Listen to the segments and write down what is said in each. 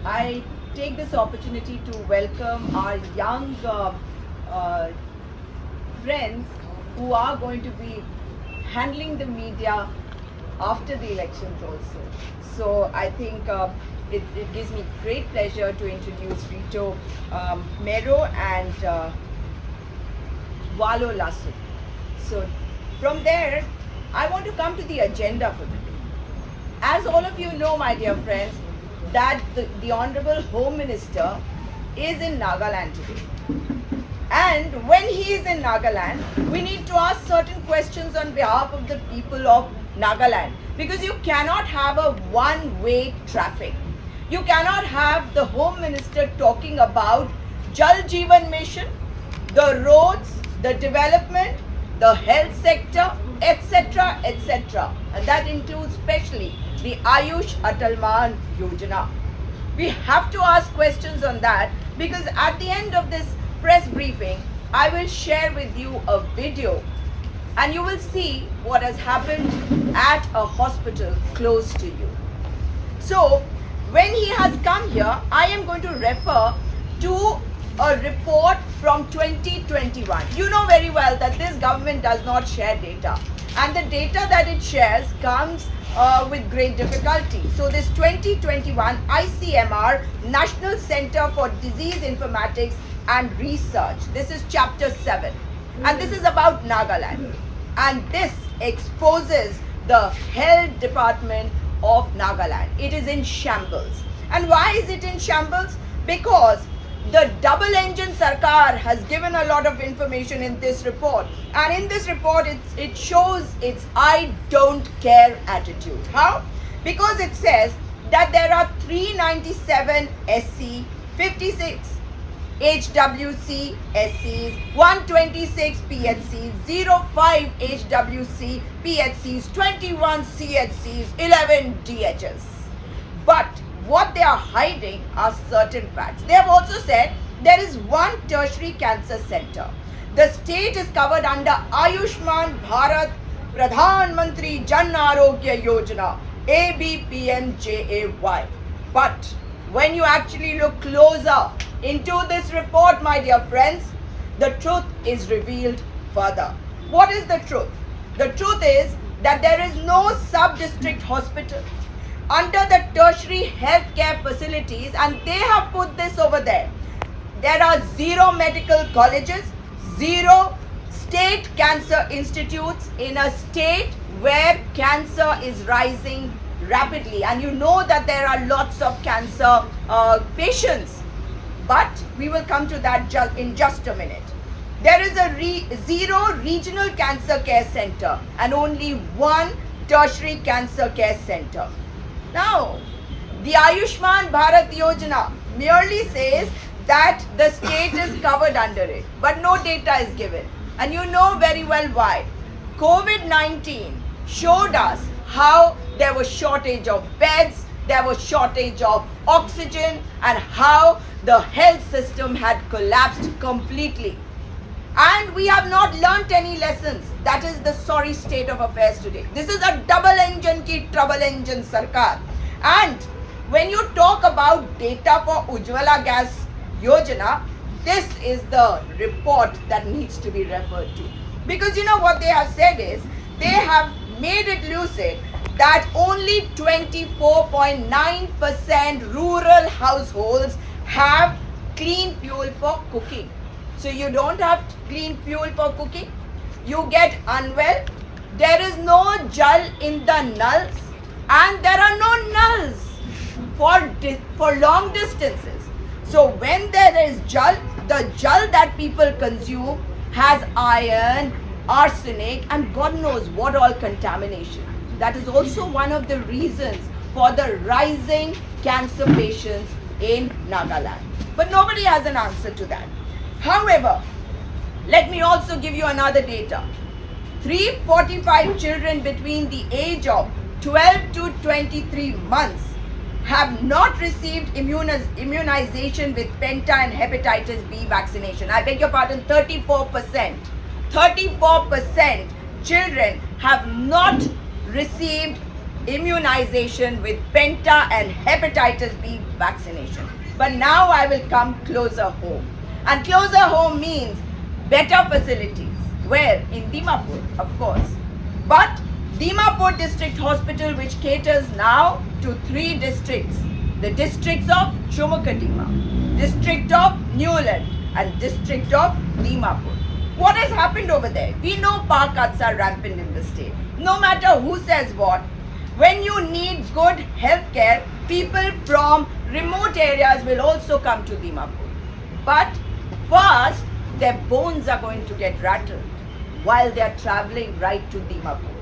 I take this opportunity to welcome our young friends who are going to be handling the media after the elections also. So I think it gives me great pleasure to introduce Rito Mero and Walo Lasu. So from there, I want to come to the agenda for the day. As all of you know, my dear friends, that the Honorable Home Minister is in Nagaland today. And when he is in Nagaland, we need to ask certain questions on behalf of the people of Nagaland. Because you cannot have a one-way traffic. You cannot have the Home Minister talking about Jal Jeevan Mission, the roads, the development, the health sector, etc., etc. And that includes especially the Ayush Atalman Yojana. We have to ask questions on that because at the end of this press briefing, I will share with you a video and you will see what has happened at a hospital close to you. So, when he has come here, I am going to refer to a report from 2021. You know very well that this government does not share data. And the data that it shares comes with great difficulty. So this 2021 ICMR, National Center for Disease Informatics and Research. This is chapter 7. And this is about Nagaland. And this exposes the health department of Nagaland. It is in shambles. And why is it in shambles? Because the double engine Sarkar has given a lot of information in this report. And in this report, it shows its I don't care attitude. How? Because it says that there are 397 SC, 56 HWC SCs, 126 PHCs, 05 HWC PHCs, 21 CHCs, 11 DHs. But what they are hiding are certain facts. They have also said there is one tertiary cancer center. The state is covered under Ayushman Bharat Pradhan Mantri Jan Arogya Yojana, ABPMJAY. But when you actually look closer into this report, my dear friends, the truth is revealed further. What is the truth? The truth is that there is no sub-district hospital under the tertiary healthcare facilities, and they have put this over there. There are 0 medical colleges, 0 state cancer institutes in a state where cancer is rising rapidly. And you know that there are lots of cancer patients. But we will come to that in just a minute. There is a 0 regional cancer care center and only 1 tertiary cancer care center. Now, the Ayushman Bharat Yojana merely says that the state is covered under it, but no data is given. And you know very well why. COVID-19 showed us how there was shortage of beds, there was shortage of oxygen, and how the health system had collapsed completely. And we have not learnt any lessons. That is the sorry state of affairs today. This is a double engine ki trouble engine Sarkar. And when you talk about data for Ujjwala Gas Yojana, this is the report that needs to be referred to. Because you know what they have said is, they have made it lucid that only 24.9% rural households have clean fuel for cooking. So you don't have clean fuel for cooking, you get unwell, there is no jal in the nulls, and there are no nulls for long distances. So when there is jal, the jal that people consume has iron, arsenic, and God knows what all contamination. That is also one of the reasons for the rising cancer patients in Nagaland. But nobody has an answer to that. However, let me also give you another data. 345 children between the age of 12 to 23 months have not received immunization with penta and hepatitis B vaccination. I beg your pardon, 34%. 34% children have not received immunization with penta and hepatitis B vaccination. But now I will come closer home. And closer home means better facilities. Where? In Dimapur, of course. But Dimapur District Hospital, which caters now to 3 districts. The districts of Chumukadima, district of Newland and district of Dimapur. What has happened over there? We know par cuts are rampant in the state. No matter who says what, when you need good health care, people from remote areas will also come to Dimapur. But first, their bones are going to get rattled while they are traveling right to Dimapur.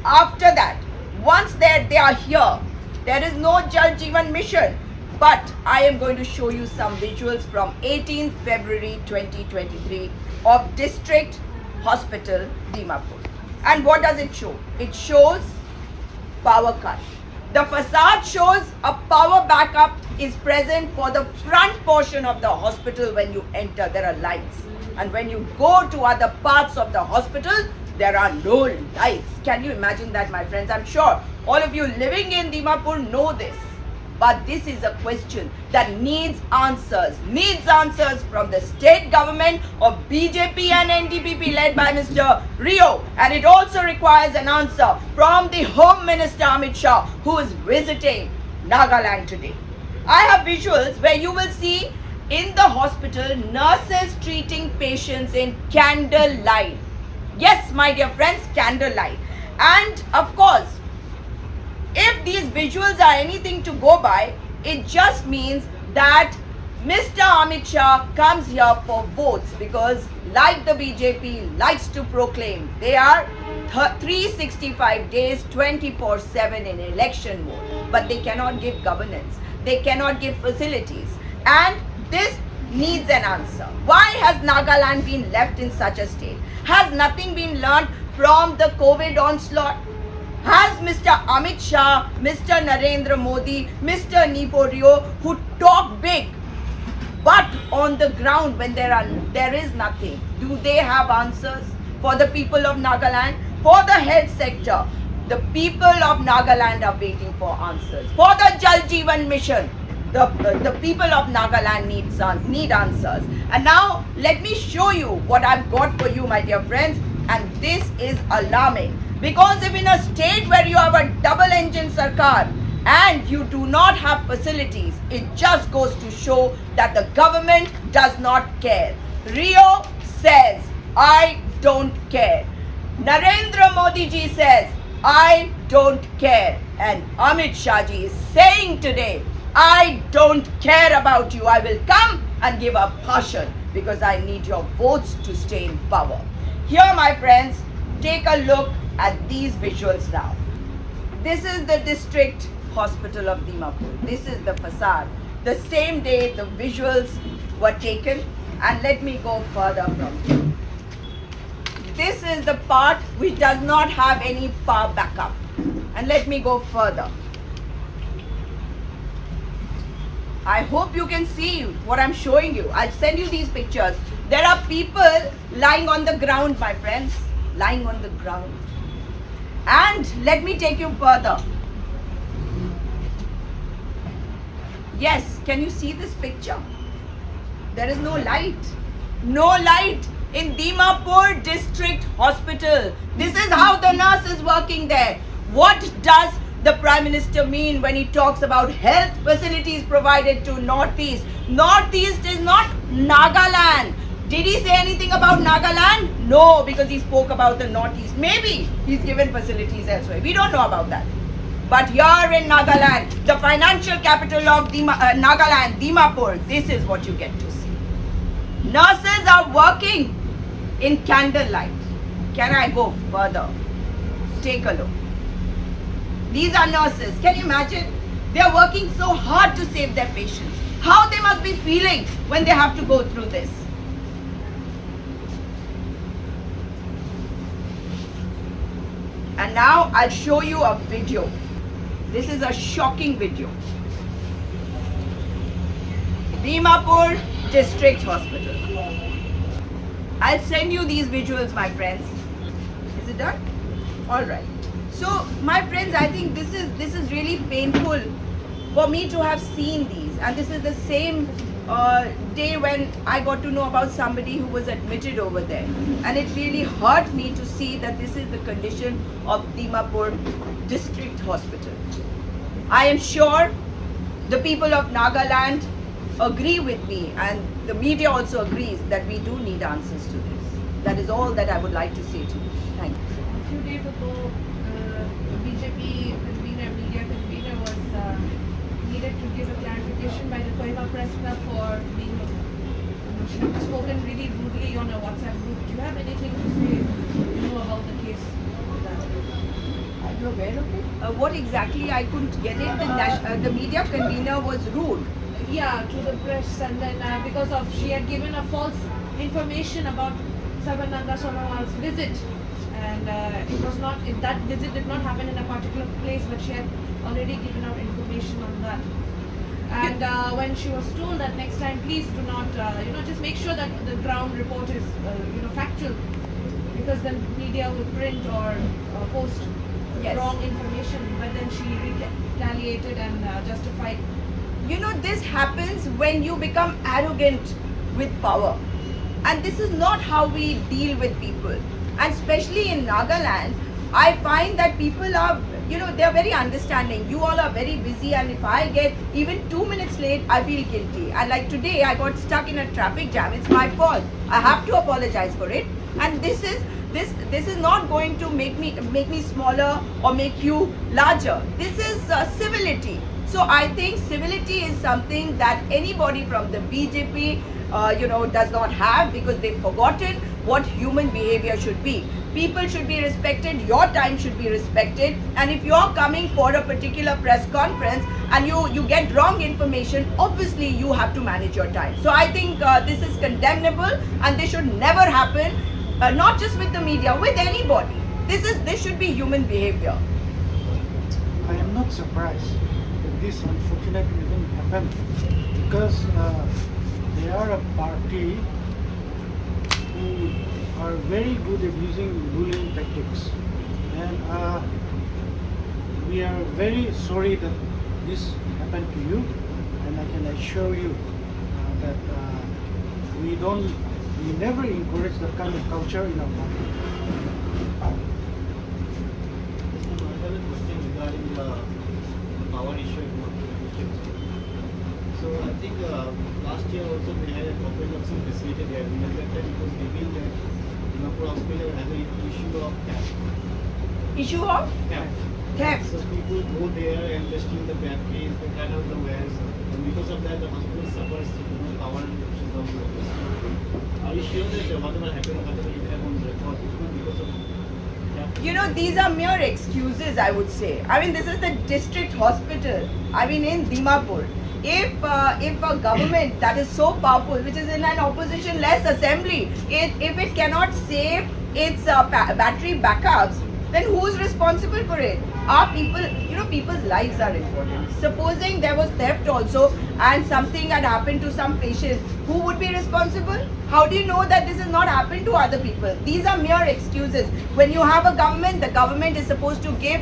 After that, once they are here, there is no Jal Jeevan mission. But I am going to show you some visuals from 18th February 2023 of District Hospital, Dimapur. And what does it show? It shows power cut. The facade shows a power backup is present for the front portion of the hospital. When you enter, there are lights. And when you go to other parts of the hospital, there are no lights. Can you imagine that, my friends? I'm sure all of you living in Dimapur know this. But this is a question that needs answers from the state government of BJP and NDPP led by Mr. Rio. And it also requires an answer from the Home Minister Amit Shah, who is visiting Nagaland today. I have visuals where you will see in the hospital nurses treating patients in candlelight. Yes, my dear friends, candlelight. And of course, if these visuals are anything to go by, it just means that Mr. Amit Shah comes here for votes because, like the BJP likes to proclaim, they are 365 days, 24/7 in election mode. But they cannot give governance. They cannot give facilities. And this needs an answer. Why has Nagaland been left in such a state? Has nothing been learned from the COVID onslaught? Has Mr. Amit Shah, Mr. Narendra Modi, Mr. Nipo, who talk big, but on the ground when there is nothing, do they have answers for the people of Nagaland? For the health sector, the people of Nagaland are waiting for answers. For the Jal Jeevan mission, the people of Nagaland need answers. And now let me show you what I've got for you, my dear friends. And this is alarming. Because if in a state where you have a double engine sarkar and you do not have facilities, it just goes to show that the government does not care. Rio says, I don't care. Narendra Modi ji says, I don't care. And Amit Shah ji is saying today, I don't care about you. I will come and give a bhashan because I need your votes to stay in power. Here, my friends, take a look at these visuals now. This is the district hospital of Dimapur. This is the facade. The same day the visuals were taken, and let me go further from here. This is the part which does not have any power backup. And let me go further. I hope you can see what I'm showing you. I'll send you these pictures. There are people lying on the ground, my friends. Lying on the ground. And let me take you further. Yes, can you see this picture? There is no light. No light in Dimapur District Hospital. This is how the nurse is working there. What does the Prime Minister mean when he talks about health facilities provided to Northeast? Northeast is not Nagaland. Did he say anything about Nagaland? No, because he spoke about the Northeast. Maybe he's given facilities elsewhere. We don't know about that. But here in Nagaland, the financial capital of Nagaland, Dimapur, this is what you get to see. Nurses are working in candlelight. Can I go further? Take a look. These are nurses. Can you imagine? They are working so hard to save their patients. How they must be feeling when they have to go through this. And now I'll show you a video. This is a shocking video. Dimapur District Hospital. I'll send you these visuals, my friends. Is it done? All right. So my friends, I think this is really painful for me to have seen these, and this is the same day when I got to know about somebody who was admitted over there, and it really hurt me to see that this is the condition of Dimapur District Hospital. I am sure the people of Nagaland agree with me, and the media also agrees that we do need answers to this. That is all that I would like to say to you. Thank you. A few days ago, the BJP convener, media convener was needed to give a clarification by the Kohima Press Club for being spoken really rudely on a WhatsApp group. Do you have anything to say about the case? Are you aware of it? What exactly? I couldn't get it. The media convener was rude. Yeah, to the press, and then because of she had given a false information about Sarvananda Sonowal's visit, and that visit did not happen in a particular place, but she had already given out information on that. And when she was told that next time, please do not, just make sure that the ground report is, factual, because the media will print or post wrong information. But then she retaliated and justified. This happens when you become arrogant with power, and this is not how we deal with people. And especially in Nagaland, I find that people are, they are very understanding. You all are very busy, and if I get even 2 minutes late, I feel guilty. And like today, I got stuck in a traffic jam. It's my fault. I have to apologize for it. And this is not going to make me smaller or make you larger. This is civility. So I think civility is something that anybody from the BJP, does not have, because they've forgotten what human behavior should be. People should be respected, your time should be respected, and if you're coming for a particular press conference and you get wrong information, obviously you have to manage your time. So I think this is condemnable, and this should never happen, not just with the media, with anybody. This should be human behavior. I am not surprised that this unfortunate event happened, because they are a party who are very good at using bullying tactics, and we are very sorry that this happened to you, and I can assure you that we never encourage that kind of culture in our party. I have a question regarding the power issue in So I think last year also we had a opening of some facility there. And at that time it was revealed that Dimapur Hospital has an issue of theft. Issue of? Theft. So people go there and they steal the batteries, they kind of the wares, and because of that the hospital suffers power interruptions of the Are you sure that whatever happened, whatever you have on record, because of theft? These are mere excuses, I would say. I mean, this is the district hospital. I mean, in Dimapur. If a government that is so powerful, which is in an opposition-less assembly, if it cannot save its battery backups, then who's responsible for it? Our people, people's lives are important. Supposing there was theft also and something had happened to some patients, who would be responsible? How do you know that this has not happened to other people? These are mere excuses. When you have a government, the government is supposed to give,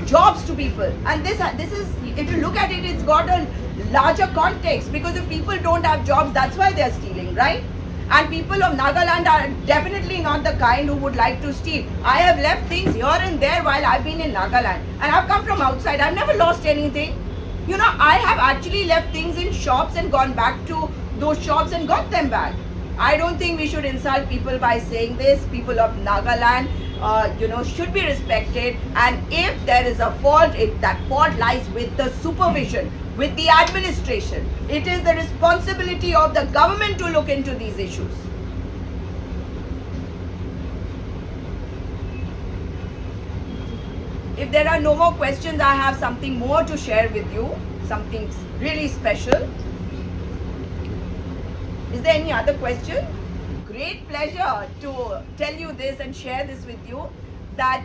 jobs to people. And this is, if you look at it, it's got a larger context, because if people don't have jobs, that's why they're stealing, right? And people of Nagaland are definitely not the kind who would like to steal. I have left things here and there while I've been in Nagaland. And I've come from outside. I've never lost anything. I have actually left things in shops and gone back to those shops and got them back. I don't think we should insult people by saying this. People of Nagaland, should be respected. And if there is a fault, that fault lies with the supervision, with the administration. It is the responsibility of the government to look into these issues. If there are no more questions, I have something more to share with you, something really special. Is there any other question? Great pleasure to tell you this and share this with you, that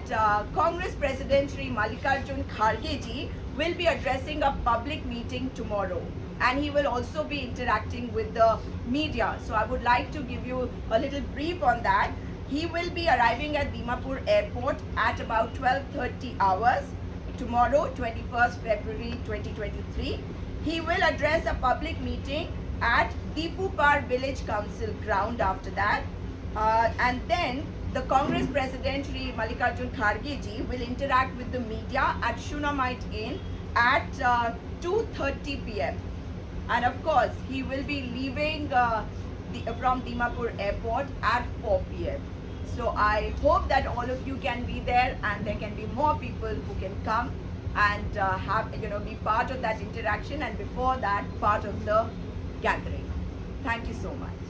Congress President Shri Mallikarjun Kharge ji will be addressing a public meeting tomorrow, and he will also be interacting with the media. So I would like to give you a little brief on that. He will be arriving at Dimapur airport at about 12:30 hours tomorrow, 21st February 2023. He will address a public meeting at Dimapur Village Council ground after that. And then the Congress President Shri Mallikarjun Kharge ji will interact with the media at Shunamite Inn at 2:30 p.m. And of course, he will be leaving from Dimapur airport at 4 p.m. So I hope that all of you can be there, and there can be more people who can come and be part of that interaction, and before that, part of the gathering. Thank you so much.